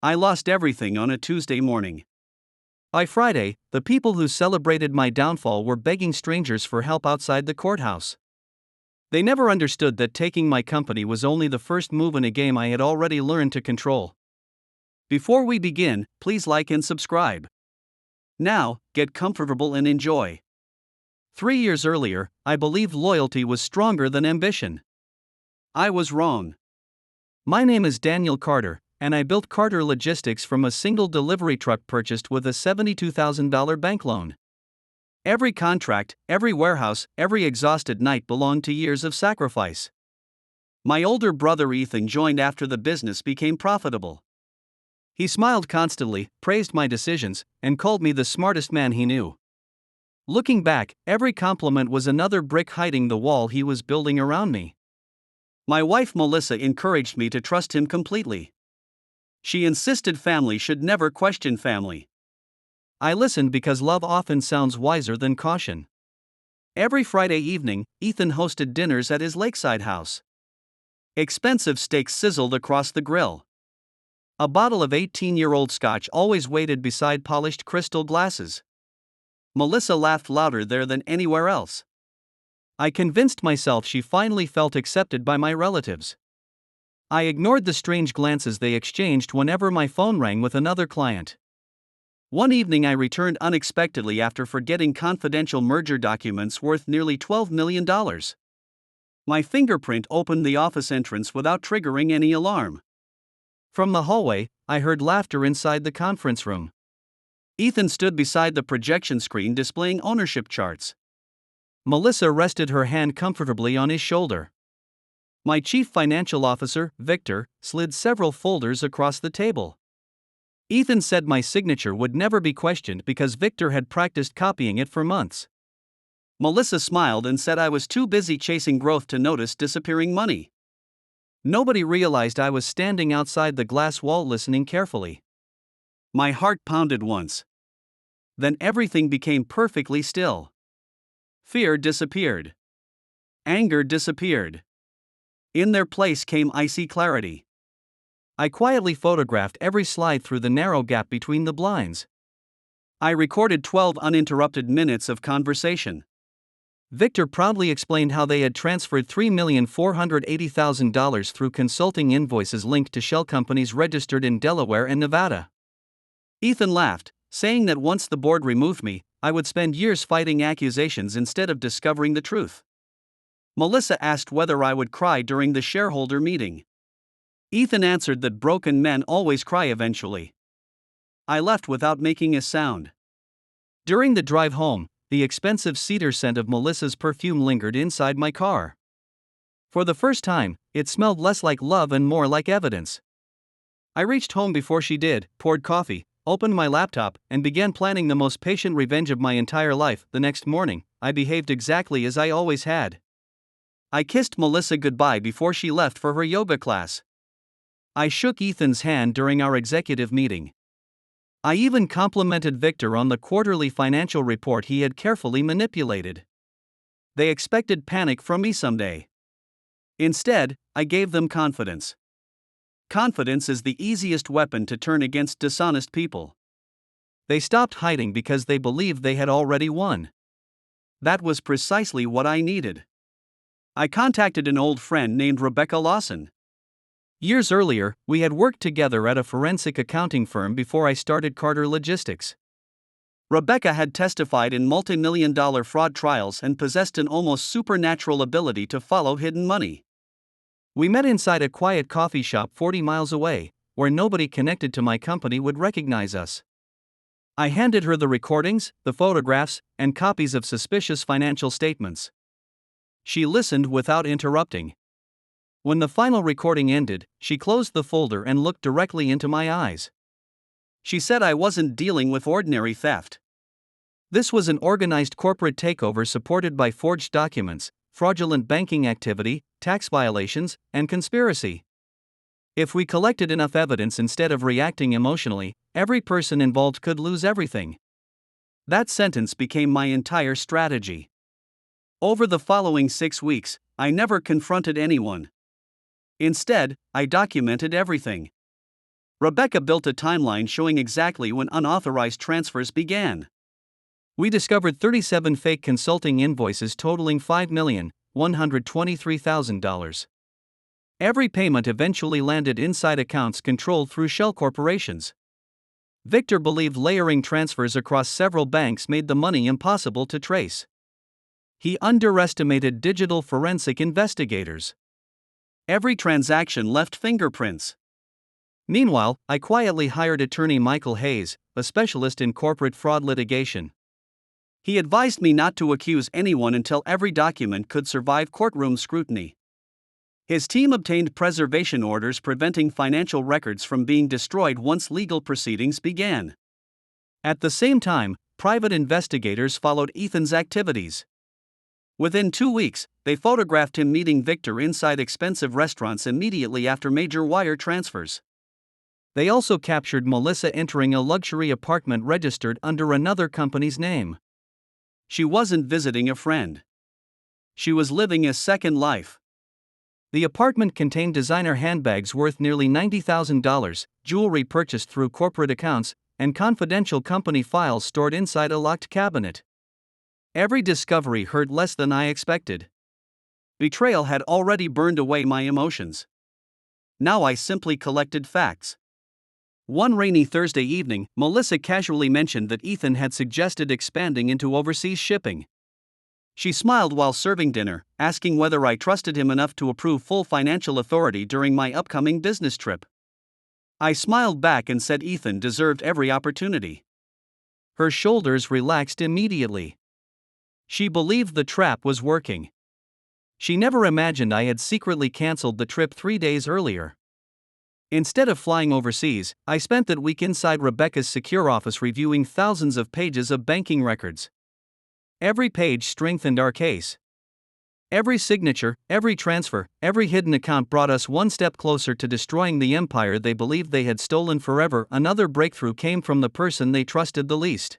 I lost everything on a Tuesday morning. By Friday, the people who celebrated my downfall were begging strangers for help outside the courthouse. They never understood that taking my company was only the first move in a game I had already learned to control. Before we begin, please like and subscribe. Now, get comfortable and enjoy. 3 years earlier, I believed loyalty was stronger than ambition. I was wrong. My name is Daniel Carter, and I built Carter Logistics from a single delivery truck purchased with a $72,000 bank loan. Every contract, every warehouse, every exhausted night belonged to years of sacrifice. My older brother Ethan joined after the business became profitable. He smiled constantly, praised my decisions, and called me the smartest man he knew. Looking back, every compliment was another brick hiding the wall he was building around me. My wife Melissa encouraged me to trust him completely. She insisted family should never question family. I listened because love often sounds wiser than caution. Every Friday evening, Ethan hosted dinners at his lakeside house. Expensive steaks sizzled across the grill. A bottle of 18-year-old scotch always waited beside polished crystal glasses. Melissa laughed louder there than anywhere else. I convinced myself she finally felt accepted by my relatives. I ignored the strange glances they exchanged whenever my phone rang with another client. One evening I returned unexpectedly after forgetting confidential merger documents worth nearly $12 million. My fingerprint opened the office entrance without triggering any alarm. From the hallway, I heard laughter inside the conference room. Ethan stood beside the projection screen displaying ownership charts. Melissa rested her hand comfortably on his shoulder. My chief financial officer, Victor, slid several folders across the table. Ethan said my signature would never be questioned because Victor had practiced copying it for months. Melissa smiled and said I was too busy chasing growth to notice disappearing money. Nobody realized I was standing outside the glass wall listening carefully. My heart pounded once. Then everything became perfectly still. Fear disappeared. Anger disappeared. In their place came icy clarity. I quietly photographed every slide through the narrow gap between the blinds. I recorded 12 uninterrupted minutes of conversation. Victor proudly explained how they had transferred $3,480,000 through consulting invoices linked to shell companies registered in Delaware and Nevada. Ethan laughed, saying that once the board removed me, I would spend years fighting accusations instead of discovering the truth. Melissa asked whether I would cry during the shareholder meeting. Ethan answered that broken men always cry eventually. I left without making a sound. During the drive home, the expensive cedar scent of Melissa's perfume lingered inside my car. For the first time, it smelled less like love and more like evidence. I reached home before she did, poured coffee, opened my laptop, and began planning the most patient revenge of my entire life. The next morning, I behaved exactly as I always had. I kissed Melissa goodbye before she left for her yoga class. I shook Ethan's hand during our executive meeting. I even complimented Victor on the quarterly financial report he had carefully manipulated. They expected panic from me someday. Instead, I gave them confidence. Confidence is the easiest weapon to turn against dishonest people. They stopped hiding because they believed they had already won. That was precisely what I needed. I contacted an old friend named Rebecca Lawson. Years earlier, we had worked together at a forensic accounting firm before I started Carter Logistics. Rebecca had testified in multi-million-dollar fraud trials and possessed an almost supernatural ability to follow hidden money. We met inside a quiet coffee shop 40 miles away, where nobody connected to my company would recognize us. I handed her the recordings, the photographs, and copies of suspicious financial statements. She listened without interrupting. When the final recording ended, she closed the folder and looked directly into my eyes. She said I wasn't dealing with ordinary theft. This was an organized corporate takeover supported by forged documents, fraudulent banking activity, tax violations, and conspiracy. If we collected enough evidence instead of reacting emotionally, every person involved could lose everything. That sentence became my entire strategy. Over the following 6 weeks, I never confronted anyone. Instead, I documented everything. Rebecca built a timeline showing exactly when unauthorized transfers began. We discovered 37 fake consulting invoices totaling $5,123,000. Every payment eventually landed inside accounts controlled through shell corporations. Victor believed layering transfers across several banks made the money impossible to trace. He underestimated digital forensic investigators. Every transaction left fingerprints. Meanwhile, I quietly hired attorney Michael Hayes, a specialist in corporate fraud litigation. He advised me not to accuse anyone until every document could survive courtroom scrutiny. His team obtained preservation orders preventing financial records from being destroyed once legal proceedings began. At the same time, private investigators followed Ethan's activities. Within 2 weeks, they photographed him meeting Victor inside expensive restaurants immediately after major wire transfers. They also captured Melissa entering a luxury apartment registered under another company's name. She wasn't visiting a friend. She was living a second life. The apartment contained designer handbags worth nearly $90,000, jewelry purchased through corporate accounts, and confidential company files stored inside a locked cabinet. Every discovery hurt less than I expected. Betrayal had already burned away my emotions. Now I simply collected facts. One rainy Thursday evening, Melissa casually mentioned that Ethan had suggested expanding into overseas shipping. She smiled while serving dinner, asking whether I trusted him enough to approve full financial authority during my upcoming business trip. I smiled back and said Ethan deserved every opportunity. Her shoulders relaxed immediately. She believed the trap was working. She never imagined I had secretly canceled the trip 3 days earlier. Instead of flying overseas, I spent that week inside Rebecca's secure office reviewing thousands of pages of banking records. Every page strengthened our case. Every signature, every transfer, every hidden account brought us one step closer to destroying the empire they believed they had stolen forever. Another breakthrough came from the person they trusted the least.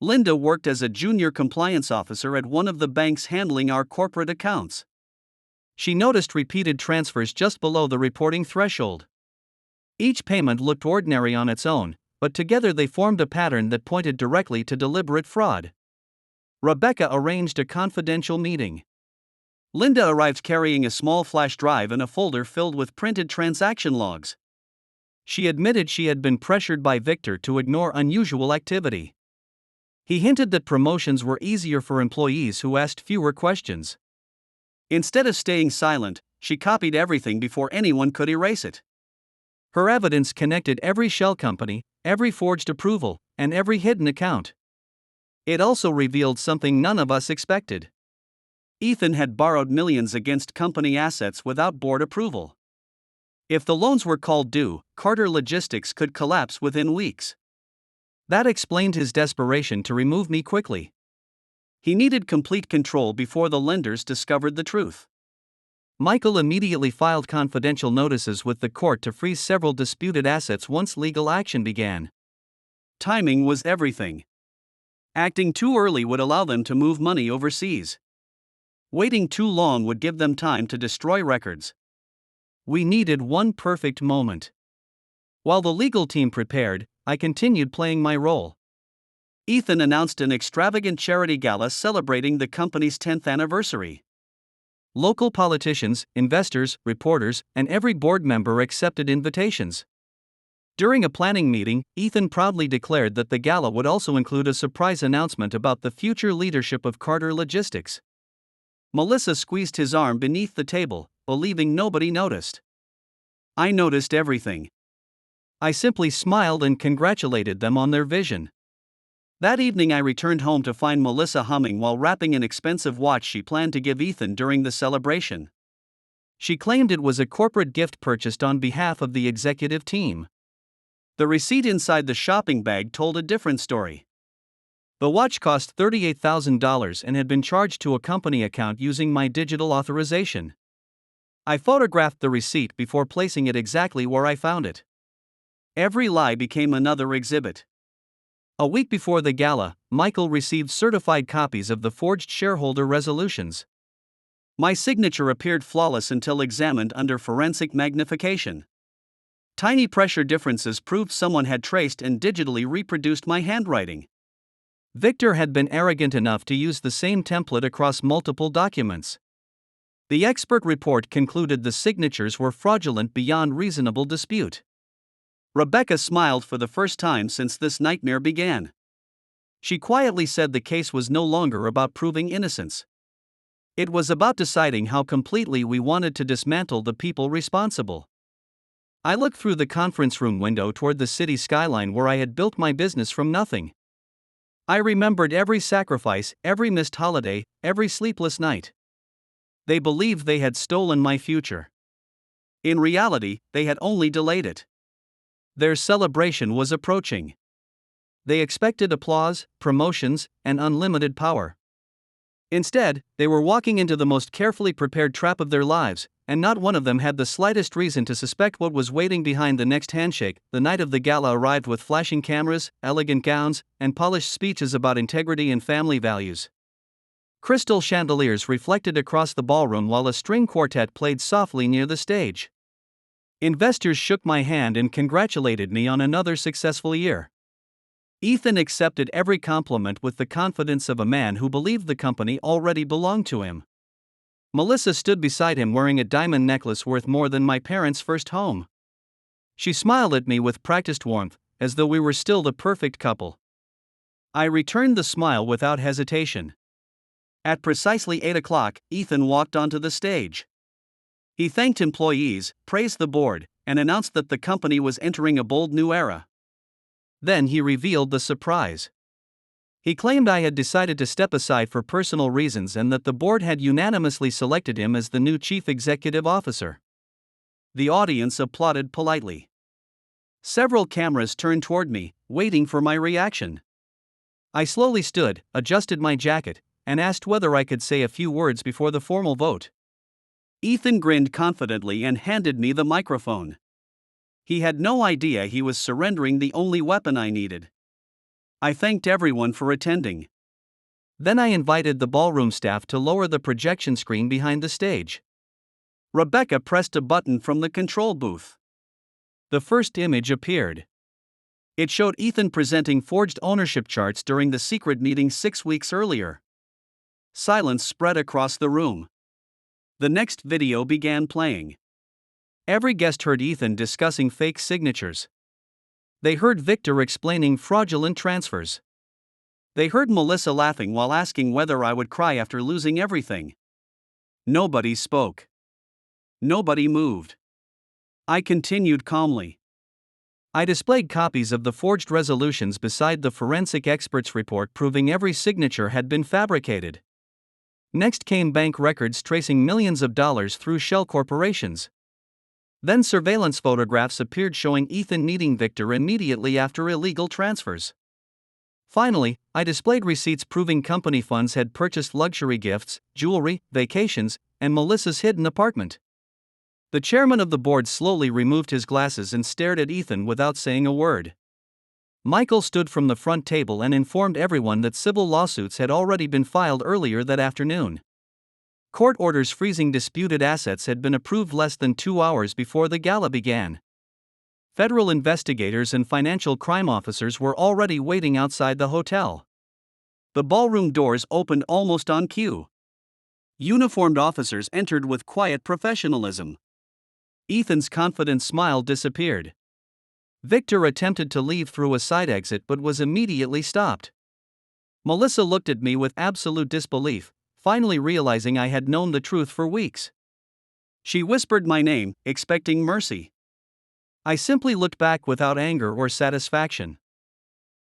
Linda worked as a junior compliance officer at one of the banks handling our corporate accounts. She noticed repeated transfers just below the reporting threshold. Each payment looked ordinary on its own, but together they formed a pattern that pointed directly to deliberate fraud. Rebecca arranged a confidential meeting. Linda arrived carrying a small flash drive and a folder filled with printed transaction logs. She admitted she had been pressured by Victor to ignore unusual activity. He hinted that promotions were easier for employees who asked fewer questions. Instead of staying silent, she copied everything before anyone could erase it. Her evidence connected every shell company, every forged approval, and every hidden account. It also revealed something none of us expected. Ethan had borrowed millions against company assets without board approval. If the loans were called due, Carter Logistics could collapse within weeks. That explained his desperation to remove me quickly. He needed complete control before the lenders discovered the truth. Michael immediately filed confidential notices with the court to freeze several disputed assets once legal action began. Timing was everything. Acting too early would allow them to move money overseas. Waiting too long would give them time to destroy records. We needed one perfect moment. While the legal team prepared, I continued playing my role. Ethan announced an extravagant charity gala celebrating the company's 10th anniversary. Local politicians, investors, reporters, and every board member accepted invitations. During a planning meeting, Ethan proudly declared that the gala would also include a surprise announcement about the future leadership of Carter Logistics. Melissa squeezed his arm beneath the table, believing nobody noticed. I noticed everything. I simply smiled and congratulated them on their vision. That evening I returned home to find Melissa humming while wrapping an expensive watch she planned to give Ethan during the celebration. She claimed it was a corporate gift purchased on behalf of the executive team. The receipt inside the shopping bag told a different story. The watch cost $38,000 and had been charged to a company account using my digital authorization. I photographed the receipt before placing it exactly where I found it. Every lie became another exhibit. A week before the gala, Michael received certified copies of the forged shareholder resolutions. My signature appeared flawless until examined under forensic magnification. Tiny pressure differences proved someone had traced and digitally reproduced my handwriting. Victor had been arrogant enough to use the same template across multiple documents. The expert report concluded the signatures were fraudulent beyond reasonable dispute. Rebecca smiled for the first time since this nightmare began. She quietly said the case was no longer about proving innocence. It was about deciding how completely we wanted to dismantle the people responsible. I looked through the conference room window toward the city skyline where I had built my business from nothing. I remembered every sacrifice, every missed holiday, every sleepless night. They believed they had stolen my future. In reality, they had only delayed it. Their celebration was approaching. They expected applause, promotions, and unlimited power. Instead, they were walking into the most carefully prepared trap of their lives, and not one of them had the slightest reason to suspect what was waiting behind the next handshake. The night of the gala arrived with flashing cameras, elegant gowns, and polished speeches about integrity and family values. Crystal chandeliers reflected across the ballroom while a string quartet played softly near the stage. Investors shook my hand and congratulated me on another successful year. Ethan accepted every compliment with the confidence of a man who believed the company already belonged to him. Melissa stood beside him wearing a diamond necklace worth more than my parents' first home. She smiled at me with practiced warmth, as though we were still the perfect couple. I returned the smile without hesitation. At precisely 8 o'clock, Ethan walked onto the stage. He thanked employees, praised the board, and announced that the company was entering a bold new era. Then he revealed the surprise. He claimed I had decided to step aside for personal reasons and that the board had unanimously selected him as the new chief executive officer. The audience applauded politely. Several cameras turned toward me, waiting for my reaction. I slowly stood, adjusted my jacket, and asked whether I could say a few words before the formal vote. Ethan grinned confidently and handed me the microphone. He had no idea he was surrendering the only weapon I needed. I thanked everyone for attending. Then I invited the ballroom staff to lower the projection screen behind the stage. Rebecca pressed a button from the control booth. The first image appeared. It showed Ethan presenting forged ownership charts during the secret meeting 6 weeks earlier. Silence spread across the room. The next video began playing. Every guest heard Ethan discussing fake signatures. They heard Victor explaining fraudulent transfers. They heard Melissa laughing while asking whether I would cry after losing everything. Nobody spoke. Nobody moved. I continued calmly. I displayed copies of the forged resolutions beside the forensic expert's report proving every signature had been fabricated. Next came bank records tracing millions of dollars through shell corporations. Then surveillance photographs appeared showing Ethan meeting Victor immediately after illegal transfers. Finally, I displayed receipts proving company funds had purchased luxury gifts, jewelry, vacations, and Melissa's hidden apartment. The chairman of the board slowly removed his glasses and stared at Ethan without saying a word. Michael stood from the front table and informed everyone that civil lawsuits had already been filed earlier that afternoon. Court orders freezing disputed assets had been approved less than 2 hours before the gala began. Federal investigators and financial crime officers were already waiting outside the hotel. The ballroom doors opened almost on cue. Uniformed officers entered with quiet professionalism. Ethan's confident smile disappeared. Victor attempted to leave through a side exit but was immediately stopped. Melissa looked at me with absolute disbelief, finally realizing I had known the truth for weeks. She whispered my name, expecting mercy. I simply looked back without anger or satisfaction.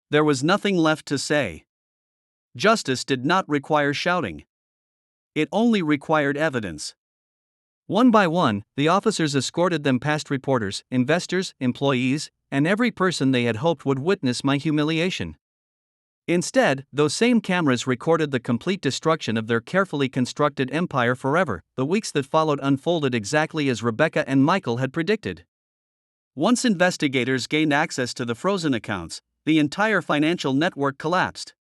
There was nothing left to say. Justice did not require shouting. It only required evidence. One by one, the officers escorted them past reporters, investors, employees, and every person they had hoped would witness my humiliation. Instead, those same cameras recorded the complete destruction of their carefully constructed empire forever. The weeks that followed unfolded exactly as Rebecca and Michael had predicted. Once investigators gained access to the frozen accounts, the entire financial network collapsed.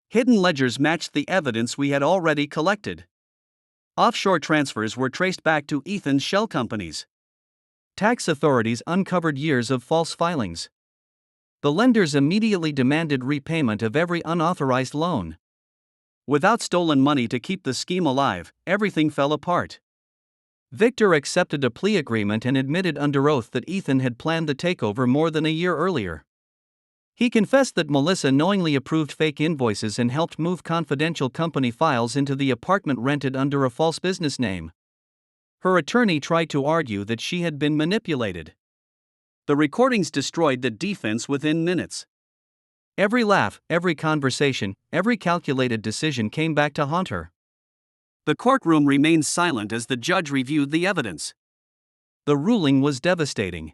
Hidden ledgers matched the evidence we had already collected. Offshore transfers were traced back to Ethan's shell companies. Tax authorities uncovered years of false filings. The lenders immediately demanded repayment of every unauthorized loan. Without stolen money to keep the scheme alive, everything fell apart. Victor accepted a plea agreement and admitted under oath that Ethan had planned the takeover more than a year earlier. He confessed that Melissa knowingly approved fake invoices and helped move confidential company files into the apartment rented under a false business name. Her attorney tried to argue that she had been manipulated. The recordings destroyed the defense within minutes. Every laugh, every conversation, every calculated decision came back to haunt her. The courtroom remained silent as the judge reviewed the evidence. The ruling was devastating.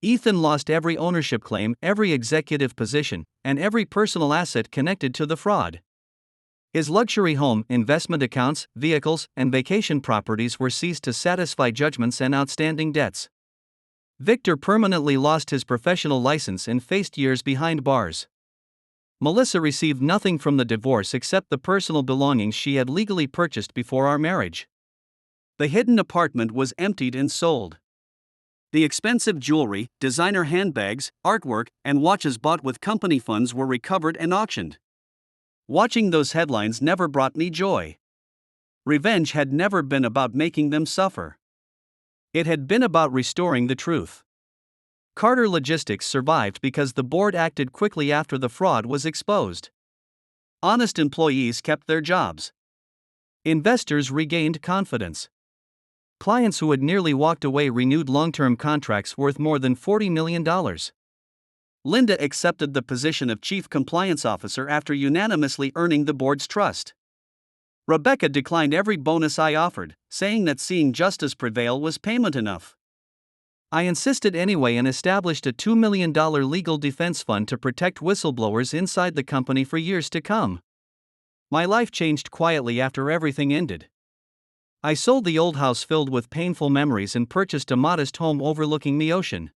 Ethan lost every ownership claim, every executive position, and every personal asset connected to the fraud. His luxury home, investment accounts, vehicles, and vacation properties were seized to satisfy judgments and outstanding debts. Victor permanently lost his professional license and faced years behind bars. Melissa received nothing from the divorce except the personal belongings she had legally purchased before our marriage. The hidden apartment was emptied and sold. The expensive jewelry, designer handbags, artwork, and watches bought with company funds were recovered and auctioned. Watching those headlines never brought me joy. Revenge had never been about making them suffer. It had been about restoring the truth. Carter Logistics survived because the board acted quickly after the fraud was exposed. Honest employees kept their jobs. Investors regained confidence. Clients who had nearly walked away renewed long-term contracts worth more than $40 million. Linda accepted the position of Chief Compliance Officer after unanimously earning the board's trust. Rebecca declined every bonus I offered, saying that seeing justice prevail was payment enough. I insisted anyway and established a $2 million legal defense fund to protect whistleblowers inside the company for years to come. My life changed quietly after everything ended. I sold the old house filled with painful memories and purchased a modest home overlooking the ocean.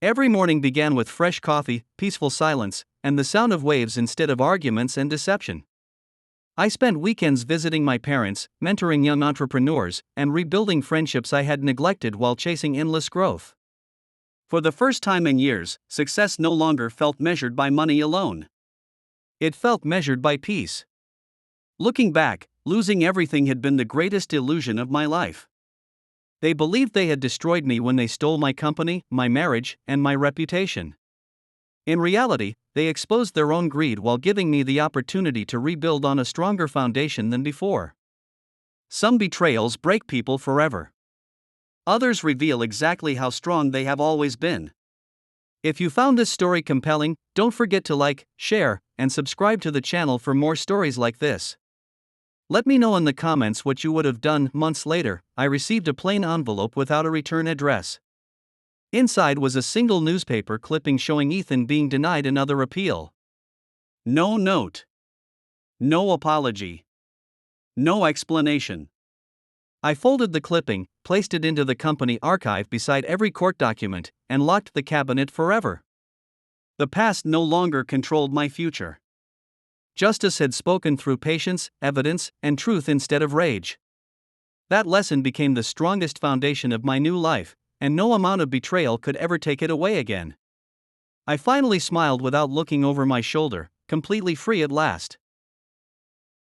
Every morning began with fresh coffee, peaceful silence, and the sound of waves instead of arguments and deception. I spent weekends visiting my parents, mentoring young entrepreneurs, and rebuilding friendships I had neglected while chasing endless growth. For the first time in years, success no longer felt measured by money alone. It felt measured by peace. Looking back, losing everything had been the greatest illusion of my life. They believed they had destroyed me when they stole my company, my marriage, and my reputation. In reality, they exposed their own greed while giving me the opportunity to rebuild on a stronger foundation than before. Some betrayals break people forever. Others reveal exactly how strong they have always been. If you found this story compelling, don't forget to like, share, and subscribe to the channel for more stories like this. Let me know in the comments what you would have done. Months later, I received a plain envelope without a return address. Inside was a single newspaper clipping showing Ethan being denied another appeal. No note. No apology. No explanation. I folded the clipping, placed it into the company archive beside every court document, and locked the cabinet forever. The past no longer controlled my future. Justice had spoken through patience, evidence, and truth instead of rage. That lesson became the strongest foundation of my new life, and no amount of betrayal could ever take it away again. I finally smiled without looking over my shoulder, completely free at last.